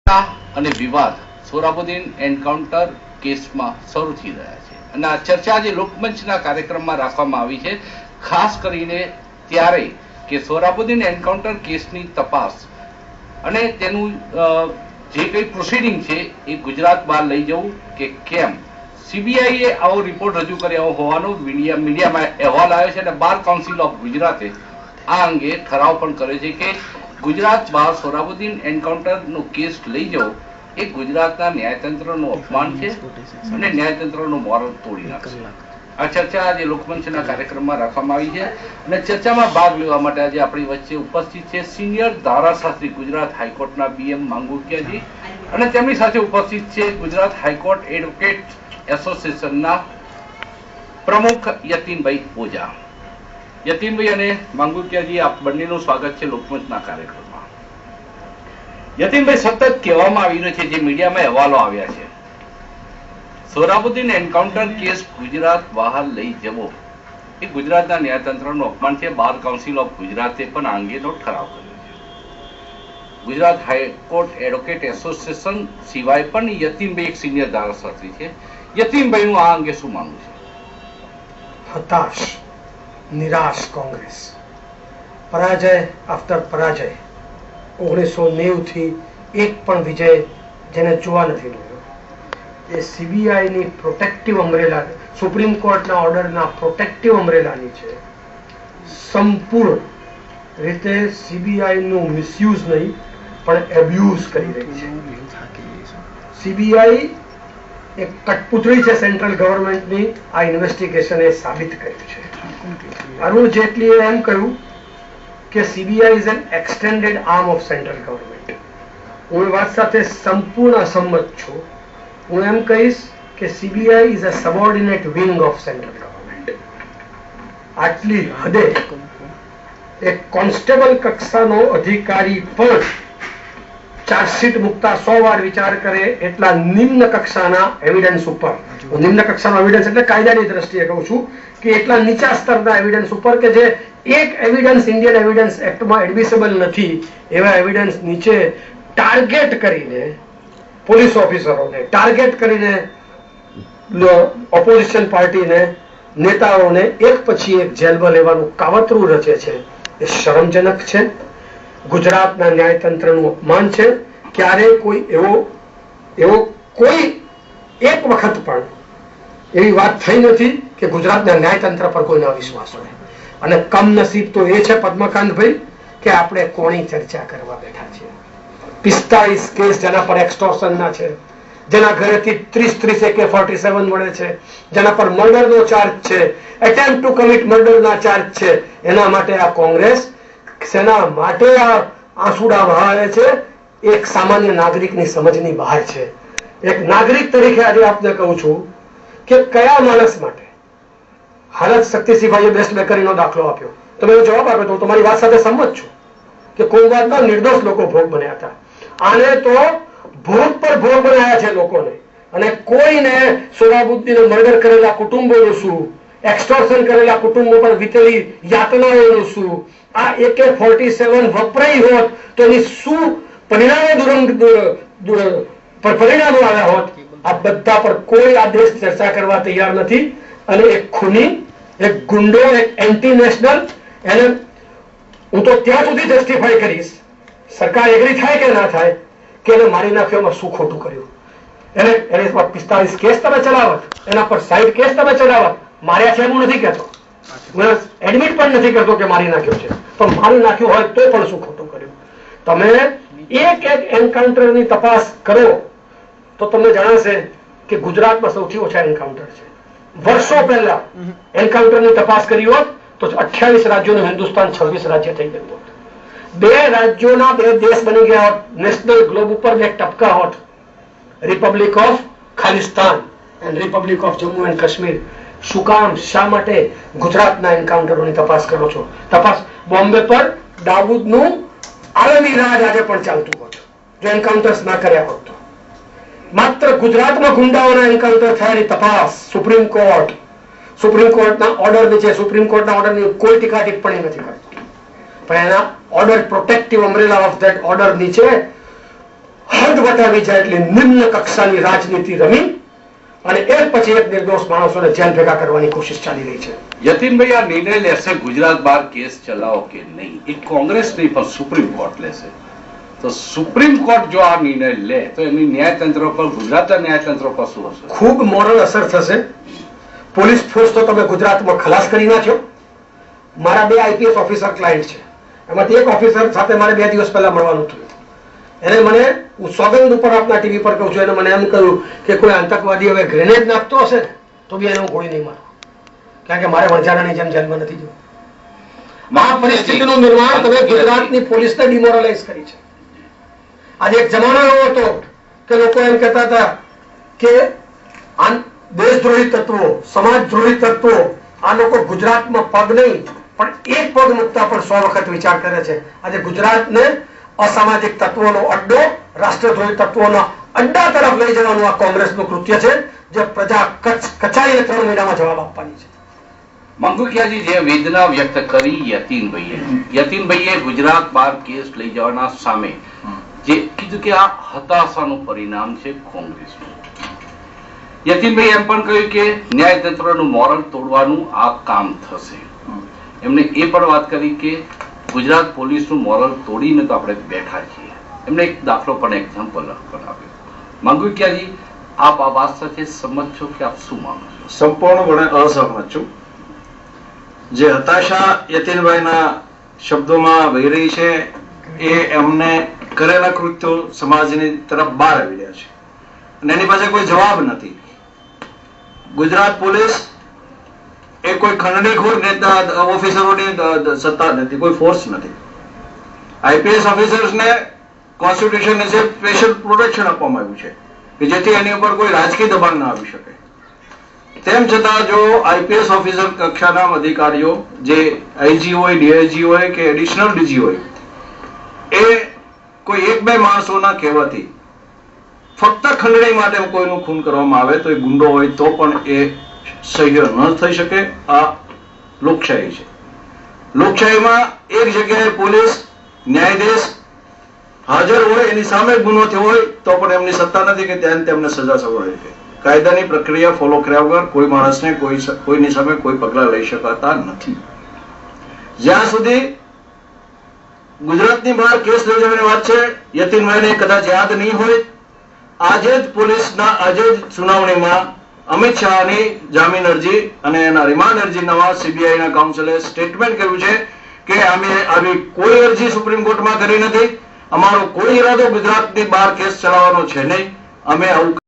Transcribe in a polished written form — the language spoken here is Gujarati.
અને વિવાદ સોરાબુદ્દીન એન્કાઉન્ટર કેસમાં શરૂ થઈ રહ્યા છે અને આ ચર્ચા જે લોકમંચના કાર્યક્રમમાં રાખવામાં આવી છે ખાસ કરીને ત્યારે કે સોરાબુદ્દીન એન્કાઉન્ટર કેસની તપાસ અને તેનું જે કંઈ પ્રોસિડિંગ છે એ ગુજરાત બહાર લઈ જવું કે કેમ સીબીઆઈએ આવો રિપોર્ટ રજૂ કર્યો હોવાનો મીડિયામાં અહેવાલ આવ્યો છે અને બાર કાઉન્સિલ ઓફ ગુજરાતે આ અંગે ઠરાવ પણ કર્યો છે કે ગુજરાત બહાર સોરાબુદ્દીન એન્કાઉન્ટરનો કેસ લઈ જવો એ ગુજરાતના ન્યાયતંત્રનું અપમાન છે અને ન્યાયતંત્રનું મોરલ તોડી નાખશે. આ ચર્ચા આજે લોકમંચના કાર્યક્રમમાં રાખવામાં આવી છે અને ચર્ચામાં ભાગ લેવા માટે આજે આપણી વચ્ચે ઉપસ્થિત છે સિનિયર ધારાશાસ્ત્રી ગુજરાત હાઈકોર્ટના BM માંગુકિયાજી અને તેમની સાથે ઉપસ્થિત છે ગુજરાત હાઈકોર્ટ એડવોકેટ એસોસિએશનના પ્રમુખ યતીનભાઈ ઓઝા. યતીનભાઈ અને માંગુકિયાજી આપ બંનેનું સ્વાગત છે લોકમંચના કાર્યક્રમમાં. યતીનભાઈ, સતત કહેવામાં આવી રહ્યું છે, જે મીડિયામાં અહેવાલો આવ્યા છે, સોરાબુદ્દીન એન્કાઉન્ટર કેસ ગુજરાત બહાર લઈ જવો એ ગુજરાતના ન્યાયતંત્રનું અપમાન છે. બાર કાઉન્સિલ ઓફ ગુજરાતે પણ આ અંગેનો ઠરાવ કર્યો છે. ગુજરાત હાઈકોર્ટ એડવોકેટ એસોસિએશન સિવાય પણ યતીનભાઈ એક સિનિયર ધારાશાસ્ત્રી છે. યતીનભાઈનું આ અંગે શું માનવું છે? હતાશ, નિરાશ કોંગ્રેસ, પરાજય આફ્ટર પરાજય. 1990 થી એક પણ વિજય જેને જોવા નથી મળ્યો. એ CBI ની પ્રોટેક્ટિવ અમરેલા, સુપ્રીમ કોર્ટના ઓર્ડરના પ્રોટેક્ટિવ અમરેલા નીચે સંપૂર્ણ રીતે CBI નું મિસયુઝ નહીં પણ એબ્યુઝ કરી રહી છે. CBI એક કઠપુતળી છે સેન્ટ્રલ ગવર્મેન્ટની. આ ઇન્વેસ્ટિગેશન એ સાબિત કર્યું છે. અરુણ જેટલીએ એમ કહ્યું કે CBI is an extended arm of central government. હું એ વાત સાથે સંપૂર્ણ અસંમત છું. હું એમ કહીશ કે CBI is a subordinate wing of central government. આટલી હદે એક કોન્સ્ટેબલ કક્ષાનો અધિકારી પણ ચાર્જશીટ મુકતા 100 વાર વિચાર કરે એટલા નિમ્ન કક્ષાના એવિડન્સ ઉપર, નિમ્ન કક્ષાનો એવિડન્સ એટલે કાયદાની દ્રષ્ટિએ કહું છું કે એટલા નીચા સ્તરના એવિડન્સ ઉપર કે જે એક એવિડન્સ ઇન્ડિયન એવિડન્સ એક્ટમાં એડમિસેબલ નથી એવા એવિડન્સ નીચે ટાર્ગેટ કરીને પોલીસ ઓફિસરોને, ટાર્ગેટ કરીને ઓપોઝિશન પાર્ટીને, નેતાઓને એક પછી એક જેલમાં લેવાનું કાવતરું રચે છે. એ શરમજનક છે. ગુજરાતના ન્યાયતંત્રનું અપમાન છે. ક્યારે કોઈ એવો કોઈ એક વખત પણ એવી વાત થઈ નથી કે ગુજરાતના ન્યાયતંત્ર પર કોઈનો અવિશ્વાસ હોય. અને કમનસીબ તો એ છે પદ્મકાંતભાઈ કે આપણે કોની ચર્ચા કરવા બેઠા છીએ. 45 કેસ જેના પર એક્સટોર્શનના છે, જેના ઘરેથી 30 AK-47 મળે છે, જેના પર મર્ડરનો ચાર્જ છે, એટેમ્પ્ટ ટુ કમિટ મર્ડરના ચાર્જ છે. એના માટે આ કોંગ્રેસ સેના માટે આ આંસુડા વહાવે છે. એક સામાન્ય નાગરિકની સમજની બહાર છે. એક નાગરિક તરીકે આજે આપને કહું છું કે કયા માણસ માટે હાલત શક્તિસિંહભાઈએ બેસ્ટ બેકરીનો દાખલો આપ્યો. તમે એનો જવાબ આપ્યો તો તમારી વાત સાથે સંમત છું કે કોંગ્રેસના નિર્દોષ લોકો ભોગ બન્યા હતા. આને તો ભોગ પર ભોગ બનાવ્યા છે લોકોને. અને કોઈને સોરાબુદ્દીને મર્ડર કરેલા કુટુંબોનું શું, એક્સટોર્શન કરેલા કુટુંબો પર વીતેલી યાતનાઓનું શું, આ AK-47 વપરાઈ હોત તો એની શું પરિણામો આવ્યા હોત, આ બધા પર કોઈ આ દેશ ચર્ચા કરવા તૈયાર નથી. અને એક ખૂની, એક ગુંડો, એક એન્ટી નેશનલ, એને હું તો ત્યાં સુધી જસ્ટિફાઈ કરીશ, સરકાર એગ્રી થાય કે ના થાય, કે એને મારી નાખ્યોમાં શું ખોટું કર્યું. એને 45 કેસ તમે ચલાવત, એના પર 60 કેસ તમે ચલાવત. માર્યા છે હું નથી કહેતો, હું એડમિટ પણ નથી કરતો કે મારી નાખ્યો છે, પણ મારી નાખ્યું હોય તો પણ શું ખોટું કર્યું. તમે એક એન્કાઉન્ટરની તપાસ કરો તો તમને જણાશે કે ગુજરાતમાં સૌથી ઓછા એન્કાઉન્ટર છે. વર્ષો પહેલા એન્કાઉન્ટરની તપાસ કરી હોત તો 28 રાજ્યોનું હિન્દુસ્તાન 26 રાજ્ય થઈ ગયું હોત. 2 રાજ્યોના 2 દેશ બની ગયા હોત. નેશનલ ગ્લોબ ઉપર એક ટપકા હોત, republic of Khalistan and republic of Jammu and Kashmir. શું કામ, શા માટે ગુજરાતના એન્કાઉન્ટરોની તપાસ કરો છો? તપાસ બોમ્બે પર દાઉદનું આલમી રાજ આજે પણ ચાલતું હોત જો એન્કાઉન્ટર્સ ના કર્યા હોત. માત્ર ગુજરાતમાં ગુંડાઓના એન્કાઉન્ટર થયાની તપાસ સુપ્રીમ કોર્ટના ઓર્ડર નીચે, સુપ્રીમ કોર્ટના ઓર્ડરની કોઈ ટીકા ટિપ્પણી નથી કરતી, પણ એના order protective umbrella of that order નીચે હદ વટાવી જાય એટલે નિમ્ન કક્ષાની રાજનીતિ રમી અને એક પછી એક નિર્દોષ માણસોને જેલ ભેગા કરવાની કોશિશ ચાલી રહી છે. યતીનભાઈ, આ નિર્ણય લેશે ગુજરાત બાર કેસ ચલાવો કે નહીં, એ કોંગ્રેસ નહીં પણ સુપ્રીમ કોર્ટ લેશે. તો સુપ્રીમ કોર્ટ જો આ નિર્ણય લે તો એની ન્યાયતંત્ર પર, ગુજરાતના ન્યાયતંત્ર પર શું હશે? ખૂબ મોરલ અસર થશે. પોલીસ ફોર્સ તો તમે ગુજરાતમાં ખલાસ કરી નાખ્યો. મારા 2 આઈપીએસ ઓફિસર ક્લાયન્ટ છે, એમાંથી એક ઓફિસર સાથે મારે 2 દિવસ પહેલા મળવાનું થયું. એને મને, હું સોગંદ ઉપર આપના ટીવી પર કહું છું, એને મને એમ કહ્યું કે કોઈ આતંકવાદી હવે ગ્રેનેડ નાખતો હશે ને તો બી એને હું ગોળી નહીં મારું, કારણ કે મારે વણઝારાની જેમ જેલમાં નથી જવું. આ પરિસ્થિતિનું નિર્માણ તમે ગુજરાતની પોલીસને ડિમોરલાઇઝ કરી છે. આજે એક જમાનો એવો હતો કે લોકો એમ કહેતા હતા કે દેશદ્રોહી તત્વો, સમાજદ્રોહી તત્વો, આ લોકો ગુજરાતમાં પગ નહીં પણ એક પગ મૂકતા પણ 100 વખત વિચાર કરે છે. આજે ગુજરાતને અસામાજિક તત્વોનો અડ્ડો, રાષ્ટ્રદ્રોહી તત્વોના અડ્ડા તરફ લઈ જવાનું આ કોંગ્રેસનું કૃત્ય છે, જે પ્રજા કચાઈને 3 મહિનામાં જવાબ આપવાની છે. માંગુકિયાજી, જે વેદના વ્યક્ત કરી યતીનભાઈએ ગુજરાત બાર કેસ લઈ જવાના સામે જે કીધું કે આ હતાશાનું પરિણામ છે કોંગ્રેસનું. યતીનભાઈ એમ પણ કહ્યું કે ન્યાયતંત્રનું મોરલ તોડવાનું આ કામ થશે. એમને એ પણ વાત કરી કે ગુજરાત પોલીસનું મોરલ તોડીને તો આપણે બેઠા છીએ. એમને એક દાખલો પણ, એક્ઝામ્પલ પણ આપ્યો. માંગુકિયાજી, આપ આ વાત સાથે સંમત છો કે આપ શું માનો છો? સંપૂર્ણપણે અસહમત છું. જે હતાશા યતીનભાઈના શબ્દોમાં વહી રહી છે એ એમને કરેલા કૃત્યો સમાજની તરફ બહાર આવી રહ્યા છે અને એની પાસે કોઈ જવાબ નથી. ગુજરાત પોલીસ એ કોઈ ખંડણીખોર નેતા ઓફિસરોની સત્તા નથી, કોઈ ફોર્સ નથી. આઈપીએસ ઓફિસર્સને કોન્સ્ટિટ્યુશન નીચે સ્પેશિયલ પ્રોટેક્શન આપવામાં આવ્યું છે કે જેથી એની ઉપર કોઈ રાજકીય દબાણ ના આવી શકે. તેમ છતાં જો આઈપીએસ ઓફિસર કક્ષાના અધિકારીઓ, જે આઈજી હોય, ડીઆઈજી હોય કે એડિશનલ ડીજી હોય, એ કોઈ 1-2 માણસોના કહેવાથી ફક્ત ખંડણી માટે કોઈનું ખૂન કરવામાં આવે તો એ ગુંડો હોય તો પણ એ સહ્ય ન થઈ શકે. આ લોકશાહી છે. લોકશાહીમાં એક જગ્યાએ પોલીસ, ન્યાયાધીશ હાજર હોય, એની સામે ગુનો થયો હોય તો પણ એમની સત્તા નથી કે ત્યાં તેમને સજા સવડાવી છે. કાયદાની પ્રક્રિયા ફોલો કર્યા વગર કોઈ માણસને કોઈની સામે કોઈ પગલા લઈ શકાતા નથી. જ્યાં સુધી ગુજરાતની બહાર કેસ લઈ જવાની વાત છે, યતીનભાઈને કદાચ યાદ નહીં હોય, આજે જ પોલીસના આજે જ સુનાવણીમાં અમિત શાહની જામીન અરજી અને એના રિમાન્ડ અરજીના સીબીઆઈના કાઉન્સિલે સ્ટેટમેન્ટ કર્યું છે કે અમે આવી કોઈ અરજી સુપ્રીમ કોર્ટમાં કરી નથી. અમારો કોઈ ઈરાદો ગુજરાતની બહાર કેસ ચલાવવાનો છે નહીં. અમે આવું